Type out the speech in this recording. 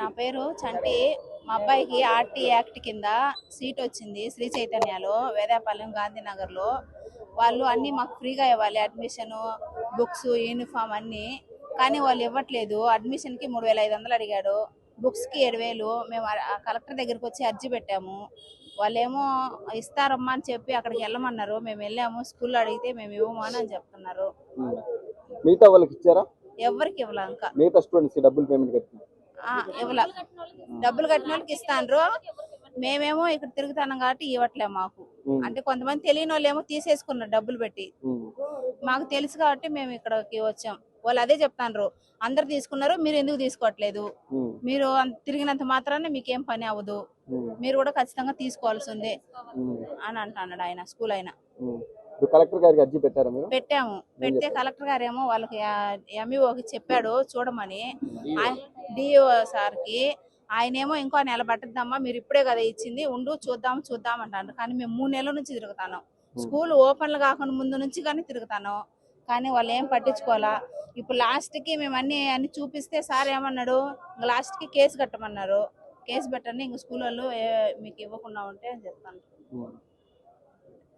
నా పేరు చంటి. మా అబ్బాయికి ఆర్టీ యాక్ట్ కింద సీట్ వచ్చింది శ్రీ చైతన్యలో, వేదాపాలెం, గాంధీనగర్లో. వాళ్ళు అన్నీ మాకు ఫ్రీగా ఇవ్వాలి, అడ్మిషను, బుక్స్, యూనిఫామ్ అన్నీ. కానీ వాళ్ళు ఇవ్వట్లేదు. అడ్మిషన్కి 3500 అడిగాడు, బుక్స్కి 7000. మేము కలెక్టర్ దగ్గరికి వచ్చి అర్జీ పెట్టాము. వాళ్ళేమో ఇస్తారమ్మా అని చెప్పి అక్కడికి వెళ్ళమన్నారు. మేము వెళ్ళాము, స్కూల్లో అడిగితే మేము ఇవ్వము అని చెప్తున్నారు. మిగతా వాళ్ళకి ఇచ్చారా? ఎవరికి ఇవ్వాల, ఇంకా మిగతా స్టూడెంట్స్ డబ్బులు పేమెంట్ కట్టినా ఇవ్వాల. డబ్బులు కట్టిన వాళ్ళకి ఇస్తాండ్రు. మేమేమో ఇక్కడ తిరుగుతున్నాం కాబట్టి ఇవ్వట్లే మాకు. అంటే కొంతమంది తెలియని వాళ్ళు ఏమో తీసేసుకున్నారు డబ్బులు పెట్టి. మాకు తెలుసు కాబట్టి మేము ఇక్కడికి వచ్చాం. వాళ్ళు అదే చెప్తాండ్రు, అందరు తీసుకున్నారు, మీరు ఎందుకు తీసుకోవట్లేదు, మీరు తిరిగినంత మాత్రాన్ని మీకేం పని అవ్వదు, మీరు కూడా ఖచ్చితంగా తీసుకోవాల్సిందే అని అంటున్నాడు ఆయన, స్కూల్ ఆయన. కలెక్టర్ గారికి అర్జీ పెట్టారా మీరు? పెట్టాము. పెడితే కలెక్టర్ గారు ఏమో వాళ్ళకి ఎంఈఓకి చెప్పాడు చూడమని, డిఓ సార్కి. ఆయనేమో ఇంకో నెల పట్టుద్దమ్మా, మీరు ఇప్పుడే కదా ఇచ్చింది, ఉండు చూద్దాం అంటారు. కానీ మేము 3 నెలల నుంచి తిరుగుతాను, స్కూల్ ఓపెన్లు కాకుండా ముందు నుంచి కానీ తిరుగుతాను. కానీ వాళ్ళు ఏం పట్టించుకోవాలా. ఇప్పుడు లాస్ట్కి మేము అన్ని చూపిస్తే సార్ ఏమన్నాడు, లాస్ట్కి కేసు కట్టమన్నారు. కేసు పెట్టండి, ఇంక స్కూల్ వాళ్ళు మీకు ఇవ్వకుండా ఉంటే అని చెప్తాను.